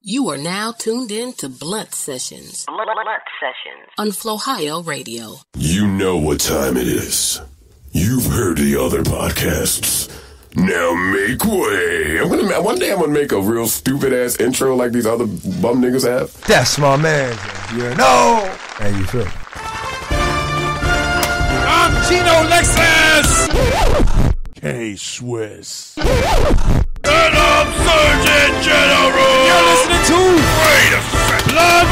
You are now tuned in to Blunt Sessions. Blunt Sessions. On Flowhio Radio. You know what time it is. You've heard the other podcasts. Now make way. One day I'm gonna make a real stupid ass intro like these other bum niggas have. That's my man. You know. How you feel? I'm Gino Lexus. K-Swiss. And I'm Surgeon General. You're listening to Blunt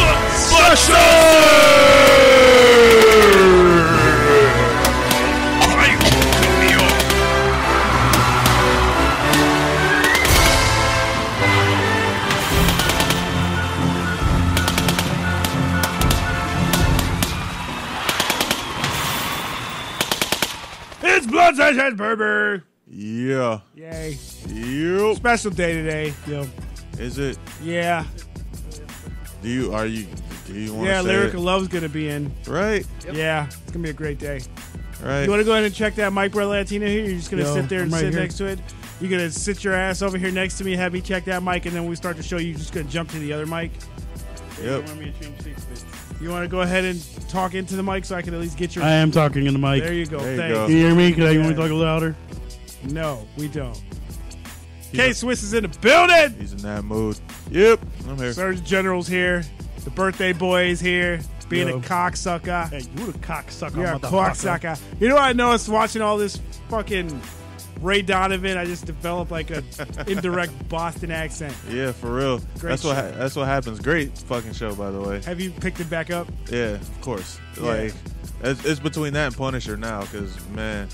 It's Blood Sessions, baby. Yeah. Yay. Yep. Special day today. Yo. Is it? Yeah. Do you want to Yeah, say Lyricah it? Love's going to be in. Right. Yeah. It's going to be a great day. Right. You want to go ahead and check that mic, Brother Latino here? You're just going to sit there and I'm right sit here. next to it? You're going to sit your ass over here next to me, have me check that mic, and then when we start the show, you're just going to jump to the other mic? Yep. You want to go ahead and talk into the mic so I can at least get your... I am talking in the mic. There you go. There you Thanks. go. Can you hear me? Can I want to talk a little louder? No, we don't. K-Swiss is in the building! He's in that mood. Yep. I'm here. Surgeon General's here. The birthday boy is here. Being Yo. a cocksucker. Hey, you the cocksucker. You're a motherfucker. cocksucker. You know what I noticed watching all this fucking Ray Donovan? I just developed like a indirect Boston accent. Yeah, for real. Great That's what happens. Great fucking show, by the way. Have you picked it back up? Yeah, of course. Yeah. Like, it's between that and Punisher now, because man,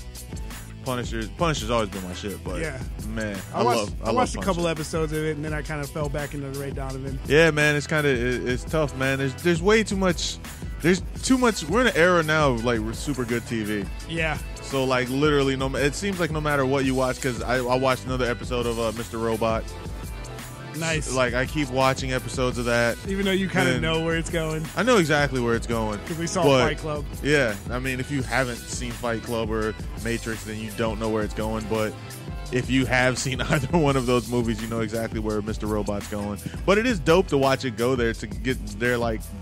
Punisher's always been my shit. But Yeah. man, I watched a love couple Punisher. episodes of it, and then I kind of fell back into the Ray Donovan. Yeah, man, it's tough, man. There's way too much. There's too much. We're in an era now of like super good TV. Yeah. So like literally, it seems like no matter what you watch, because I watched another episode of Mr. Robot. Nice. Like I keep watching episodes of that. Even though you kind of And- know where it's going. I know exactly where it's going. Because we saw but- Fight Club. Yeah, I mean, if you haven't seen Fight Club or Matrix, then you don't know where it's going. But if you have seen either one of those movies, you know exactly where Mr. Robot's going. But it is dope to watch it go there to get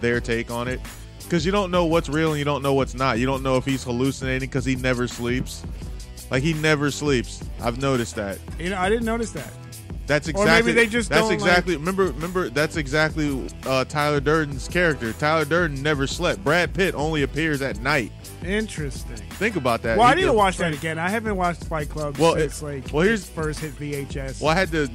their take on it, because you don't know what's real and you don't know what's not. You don't know if he's hallucinating because he never sleeps. Like he never sleeps. I've noticed that. You know, I didn't notice that. That's Or exactly. maybe they just That's don't, exactly. Remember. That's exactly Tyler Durden's character. Tyler Durden never slept. Brad Pitt only appears at night. Interesting. Think about that. Well, He I need to does- watch that again. I haven't watched Fight Club Well, since like here's first hit VHS. Well, I had to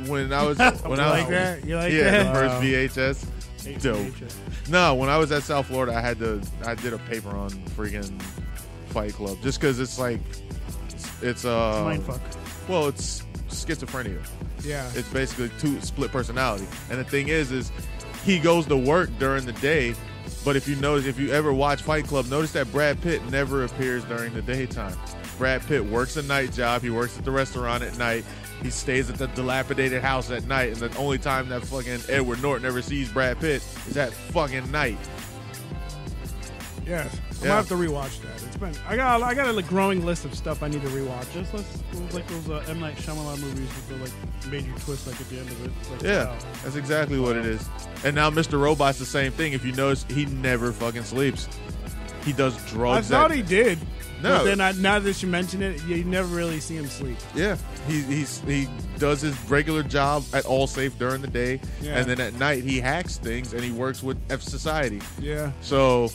when I was You like that? You like yeah, that? the first VHS. Dope. VHS. No, when I was at South Florida, I did a paper on freaking Fight Club just because it's like it's Mindfuck. well, it's schizophrenia. Yeah. It's basically two split personality. And the thing is he goes to work during the day, but if you ever watch Fight Club, notice that Brad Pitt never appears during the daytime. Brad Pitt works a night job. He works at the restaurant at night. He stays at the dilapidated house at night. And the only time that fucking Edward Norton ever sees Brad Pitt is at fucking night. Yeah. I'm Yeah. gonna have to rewatch that. It's been I got a growing list of stuff I need to rewatch. Just like those M. Night Shyamalan movies with the like major twist like at the end of it. Like, Yeah, wow. that's exactly what it is. And now Mr. Robot's the same thing. If you notice, he never fucking sleeps. He does I drugs. thought he did. No. But then now that you mention it, you never really see him sleep. Yeah, he does his regular job at Allsafe during the day, Yeah. and then at night he hacks things and he works with F Society. Yeah. So,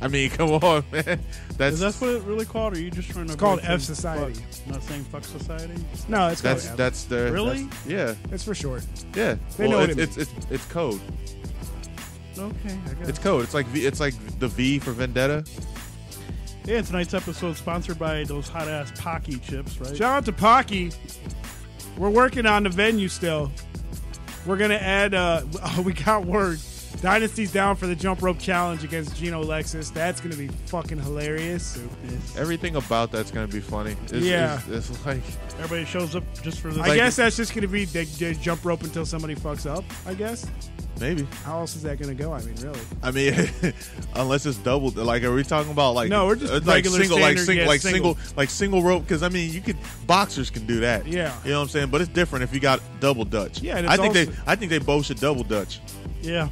I mean, come on, man. Is that what it really called? Or are you just trying to? It's called avoid F saying Society. fuck? Not saying fuck society. No, it's called F. that's the Really? yeah, It's for short. yeah. They know what it it's code. Okay, I guess. It's code. It's like the V for Vendetta. Yeah, tonight's episode sponsored by those hot ass Pocky chips, right? Shout out to Pocky. We're working on the venue still. We're gonna add. We got word. Dynasty's down for the jump rope challenge against Gino Lexus. That's gonna be fucking hilarious. Everything about that's gonna be funny. It's like Everybody shows up just for this. I guess that's just gonna be they jump rope until somebody fucks up. I guess. Maybe. How else is that going to go? I mean, really? I mean, unless it's double. Like, are we talking about like? No, we're just like regular single, standard, like single. single rope. Because I mean, boxers can do that. Yeah. You know what I'm saying? But it's different if you got double Dutch. Yeah, and I it's think they both should double Dutch. Yeah.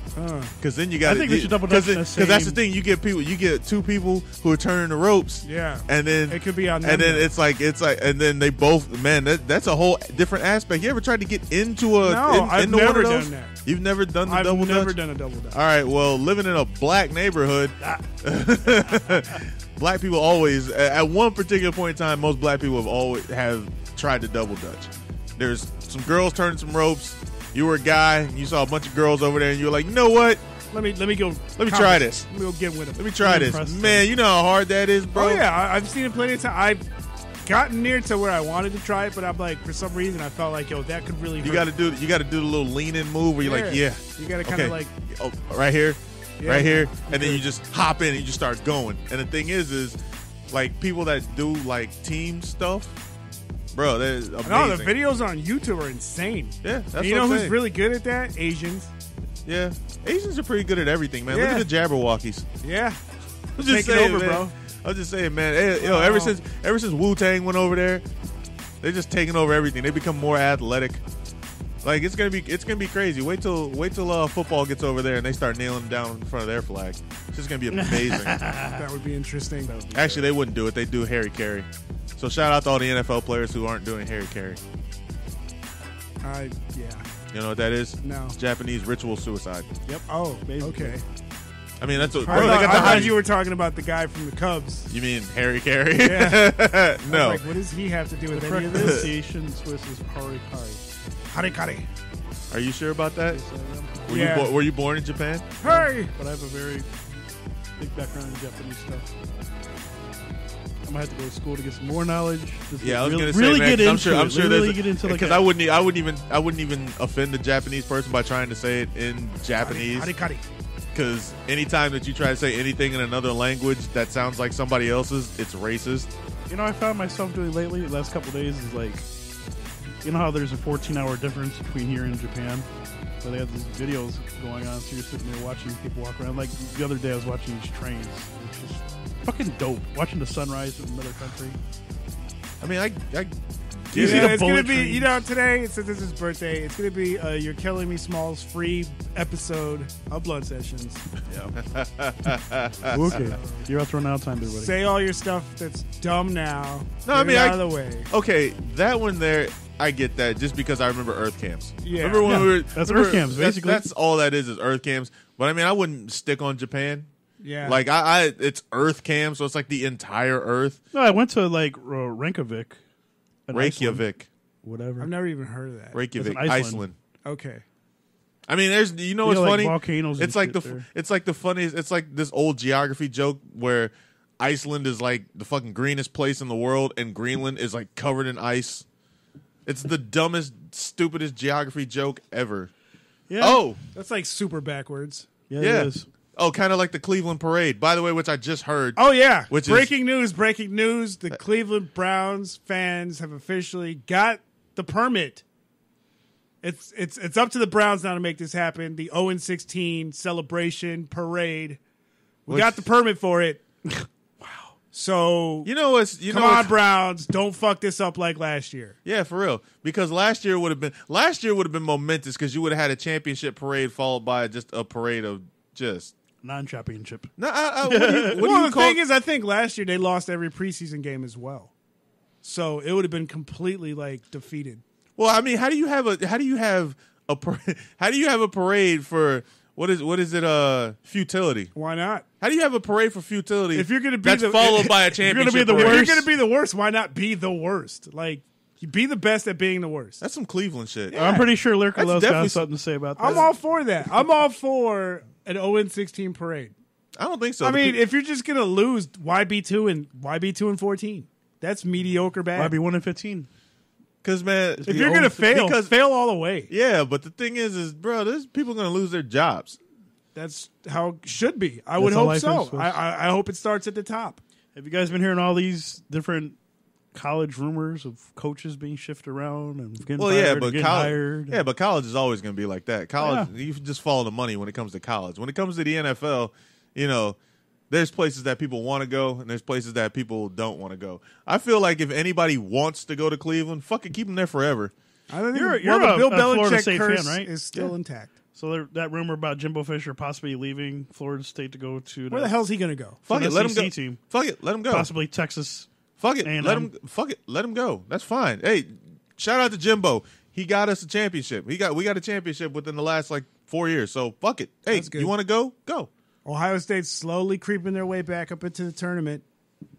Because then you got. I think they should double Dutch. Because that's the thing. You get two people who are turning the ropes. Yeah. And then it could be on them. And then it's like, and then they both. Man, that's a whole different aspect. You ever tried to get into a? No, I've into never one of those? done that. You've never done the I've double Dutch? I've never done a double Dutch. All right, well, living in a black neighborhood, black people always, at one particular point in time, most black people have tried to double Dutch. There's some girls turning some ropes. You were a guy, and you saw a bunch of girls over there, and you were like, you know what? Let me try this. Let me go get with them. Let me try this. Man, you know how hard that is, bro? Oh, yeah. I've seen it plenty of times. I've gotten near to where I wanted to try it, but I'm like, for some reason, I felt like, yo, that could really hurt. You got to do the little lean in move where you're like, yeah. You got to kind of okay. like, right here, Yeah, right here, I'm and then good. you just hop in and you just start going. And the thing is like people that do like team stuff, bro, that is amazing. no, the videos on YouTube are insane. Yeah, that's And you what know I'm who's saying. really good at that? Asians. Yeah, Asians are pretty good at everything, man. Yeah. Look at the Jabberwockies. Yeah. I'm Take just it saying, over, man. bro. I'm just saying, man. Ever since Wu-Tang went over there, they're just taking over everything. They become more athletic. Like it's gonna be crazy. Wait till football gets over there and they start kneeling down in front of their flag. It's just gonna be amazing. That would be interesting. Actually, they wouldn't do it. They do Harry Carey. So shout out to all the NFL players who aren't doing Harry Carey. Yeah. You know what that is? No. It's Japanese ritual suicide. Yep. Oh, okay. I mean, that's what. I Bro, they got the thought high. you were talking about the guy from the Cubs. You mean Harry Carey? Yeah. No. Like, what does he have to do with The any of this? pronunciation Swiss is harikari. Harikari. Are you sure about that? Yes, I am. Yeah. Were you born in Japan? Hey! But I have a very big background in Japanese stuff. I'm gonna have to go to school to get some more knowledge. Just Yeah, I was really, gonna say, really man, get 'cause into I'm sure really there's get into like because I wouldn't even offend a Japanese person by trying to say it in Japanese. Harikari. Because anytime that you try to say anything in another language that sounds like somebody else's, it's racist. You know, I found myself doing lately, the last couple of days, is like, you know how there's a 14-hour difference between here and Japan? So they have these videos going on, so you're sitting there watching people walk around. Like the other day, I was watching these trains. It's just fucking dope. Watching the sunrise in another country. I mean, I You see Yeah, the it's gonna bullet be, trains? you know, today, since it's his birthday, it's gonna be You're Killing Me Small's free episode of Blood Sessions. Okay. You're out throwing out time there, buddy. Say all your stuff that's dumb now. No, I Get mean, it out of the way. Okay, that one there, I get that just because I remember Earth Camps. Yeah. Remember when Yeah, we were, that's remember- Earth Camps, basically. That's all that is Earth Camps. But I mean, I wouldn't stick on Japan. Yeah. Like it's Earth Camp, so it's like the entire Earth. No, I went to like Reykjavik. in Iceland. Reykjavik. Whatever. I've never even heard of that. Reykjavik, That's in Iceland. Iceland. Okay. I mean, there's you know Yeah, what's like funny? volcanoes and It's like shit the there. it's like the funniest. It's like this old geography joke where Iceland is like the fucking greenest place in the world, and Greenland is like covered in ice. It's the dumbest, stupidest geography joke ever. Yeah. Oh, That's like super backwards. Yeah, yeah. it is. Oh, kind of like the Cleveland Parade, by the way, which I just heard. Oh, yeah. Which is- breaking news. The Cleveland Browns fans have officially got the permit. It's up to the Browns now to make this happen. The 0-16 celebration parade. We got the permit for it. Wow. So You know what's come on, Browns, don't fuck this up like last year. Yeah, for real. Because last year would have been momentous because you would have had a championship parade followed by just a parade of just. Non-championship. No, what do you Well, the call? thing is, I think last year they lost every preseason game as well. So it would have been completely like defeated. Well, I mean, how do you have a parade for what is it? Futility. Why not? How do you have a parade for futility? If you're going to be that's followed by a you're championship, gonna be the parade? If you're worst. going to be the worst, why not be the worst? Like, you be the best at being the worst. That's some Cleveland shit. I'm pretty sure Lyricah That's Love's definitely got something to say about that. I'm all for that. I'm all for an 0-16 parade. I don't think so. I mean, if you're just going to lose, why be 2 and 14? That's mediocre bad. Might be 1-15. because man, If you're going to fail, fail all the way. yeah. But the thing is, bro, there's people going to lose their jobs. That's how it should be. I would how hope life so. is, folks. I hope it starts at the top. Have you guys been hearing all these different college rumors of coaches being shifted around and getting Well, fired yeah, or but getting college, hired. yeah, but college is always going to be like that. College, you just follow the money when it comes to college. When it comes to the NFL, you know, there's places that people want to go and there's places that people don't want to go. I feel like if anybody wants to go to Cleveland, fuck it, keep them there forever. I think You're the Bill a Florida Belichick State curse fan, right? is still intact. So that rumor about Jimbo Fisher possibly leaving Florida State to go to Where the hell's he going to go? Fuck an it, let him SEC go. team. Fuck it, let him go. Possibly Texas. Fuck it, A&M. let him. Fuck it, let him go. That's fine. Hey, shout out to Jimbo. He got us a championship. We got a championship within the last 4 years. So fuck it. Hey, That's good. you want to go? Go. Ohio State's slowly creeping their way back up into the tournament.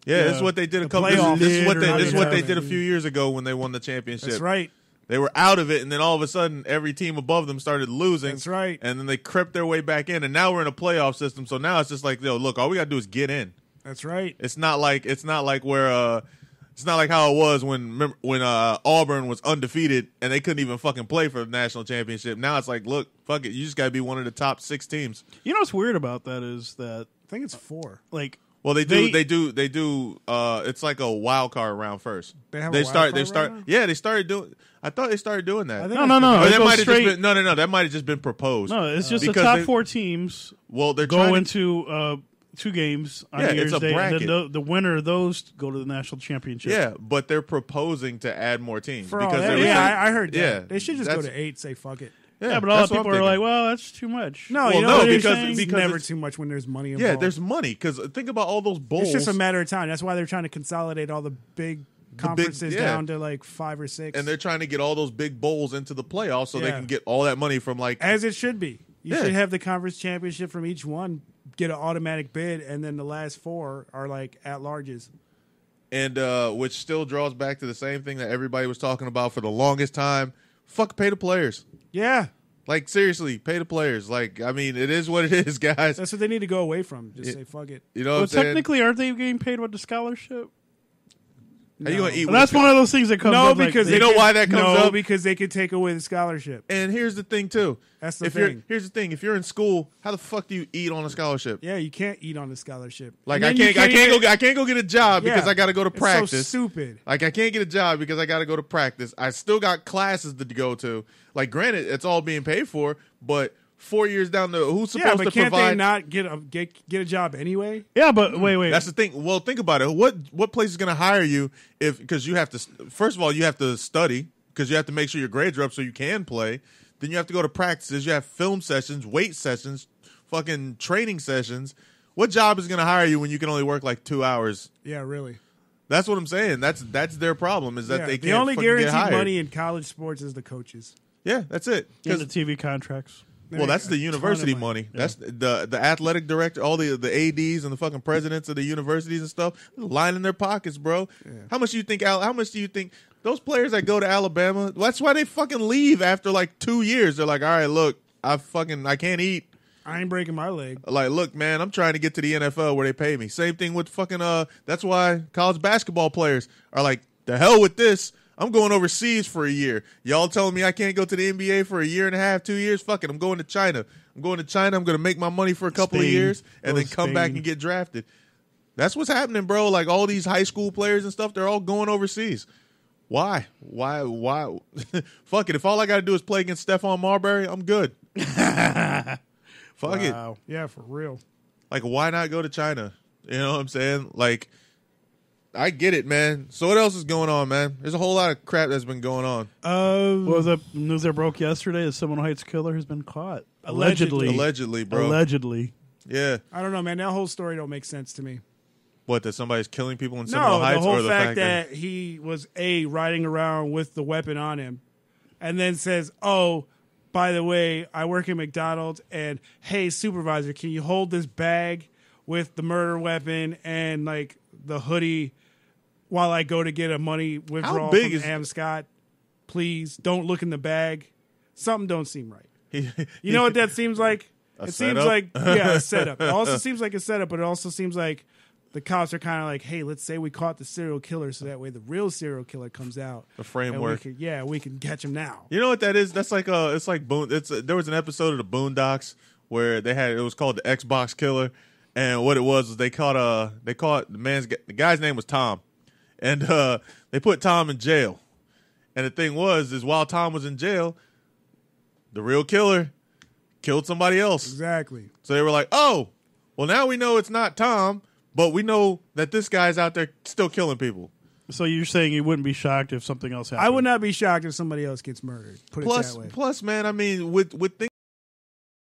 Yeah, this is what they did a couple. playoff. This is what they Yeah. did a few years ago when they won the championship. That's right. They were out of it, and then all of a sudden, every team above them started losing. That's right. And then they crept their way back in, and now we're in a playoff system. So now it's just like, yo, look, all we gotta do is get in. That's right. It's not like where it's not like how it was when Auburn was undefeated and they couldn't even fucking play for the national championship. Now it's like, look, fuck it, you just gotta be one of the top 6 teams. You know what's weird about that is that I think it's 4. Well, they do. It's like a wild card round first. They have a wild card right now? Yeah, they started doing. I thought they started doing that. I think no. Or It that goes might have straight- just been no. That might have just been proposed. No, it's just the Because top they- 4 teams Well, they're go trying into 2 games on Yeah, New Year's it's a Day, bracket. and then the winner of those go to the national championship. Yeah, but they're proposing to add more teams For all because that, they were saying- I heard that. Yeah, They should just go that's- to 8, say fuck it. Yeah, but all that's the what people I'm are like, thinking. well, that's too much. No, Well, you know no, what they're because- saying? It's because never it's- too much when there's money involved. Yeah, there's money because think about all those bowls. It's just a matter of time. That's why they're trying to consolidate all the big conferences yeah. down to 5 or 6. and they're trying to get all those big bowls into the playoffs so they Yeah. can get all that money from as it should be. You Yeah. should have the conference championship from each one, get an automatic bid, and then the last 4 are at larges. and which still draws back to the same thing that everybody was talking about for the longest time. Fuck, pay the players. Yeah, Like, seriously, pay the players. Like, I mean, it is what it is, guys. that's what they need to go away from. Just say fuck it. You know what Well, I'm saying? technically, aren't they getting paid with the scholarship? How you gonna eat Well, that's one of those things that comes No, up. because You they know could- why that comes no, up? because they could take away the scholarship. And here's the thing, too. That's the if thing. Here's the thing. If you're in school, how the fuck do you eat on a scholarship? Yeah, you can't eat on the scholarship. Like, And I then you can't go get a job because Yeah. I got to go to It's practice. so stupid. Like, I can't get a job because I got to go to practice. I still got classes to go to. Like, granted, it's all being paid for, but 4 years down the who's supposed Yeah, but to can't provide? they not get a job anyway? Yeah, but wait. That's the thing. Well, think about it. What place is going to hire you because you have to? First of all, you have to study because you have to make sure your grades are up so you can play. Then you have to go to practices. You have film sessions, weight sessions, fucking training sessions. What job is going to hire you when you can only work 2 hours? Yeah, really. That's what I'm saying. That's their problem is that Yeah, they can't the only fucking get guaranteed hired. money in college sports is the coaches. Yeah, that's it. and 'Cause- the TV contracts. well, that's the A ton of university money. That's the athletic director, all the ADs and the fucking presidents of the universities and stuff lining their pockets, bro. How much do you think? How much do you think those players that go to Alabama? That's why they fucking leave after 2 years. They're like, all right, look, I can't eat. I ain't breaking my leg. Like, look, man, I'm trying to get to the NFL where they pay me. Same thing with fucking. That's why college basketball players are like, the hell with this. I'm going overseas for a year. Y'all telling me I can't go to the NBA for a year and a half, 2 years? Fuck it. I'm going to China. I'm going to make my money for a couple of Spain. years and Go then to come back Spain. and get drafted. That's what's happening, bro. Like all these high school players and stuff, they're all going overseas. Why? Fuck it. If all I got to do is play against Stephon Marbury, I'm good. Fuck it. Wow. Yeah, for real. Like, why not go to China? You know what I'm saying? Like, I get it, man. So what else is going on, man? There's a whole lot of crap that's been going on. What was the news that broke yesterday? The Seminole Heights killer has been caught. Allegedly. Allegedly, bro. Allegedly. Yeah. I don't know, man. That whole story don't make sense to me. What, that somebody's killing people in Seminole No, Heights? the whole or the fact that he was riding around with the weapon on him, and then says, "Oh, by the way, I work at McDonald's, and hey, supervisor, can you hold this bag with the murder weapon and the hoodie while I go to get a money withdrawal big from is- Amscott? Please don't look in the bag. Something don't seem right. He, You know what that seems like? A It seems setup? like a setup. It also seems like a setup, but it also seems like the cops are kind of like, hey, let's say we caught the serial killer, so that way the real serial killer comes out. The framework. And we can catch him now. You know what that is? That's like it's like there was an episode of the Boondocks where it was called the Xbox Killer, and what it was they caught the guy's name was Tom, And they put Tom in jail. And the thing is while Tom was in jail, the real killer killed somebody else. Exactly. So they were like, oh, well, now we know it's not Tom, but we know that this guy's out there still killing people. So you're saying you wouldn't be shocked if something else happened? I would not be shocked if somebody else gets murdered. Put it that way. Plus, man, I mean, with things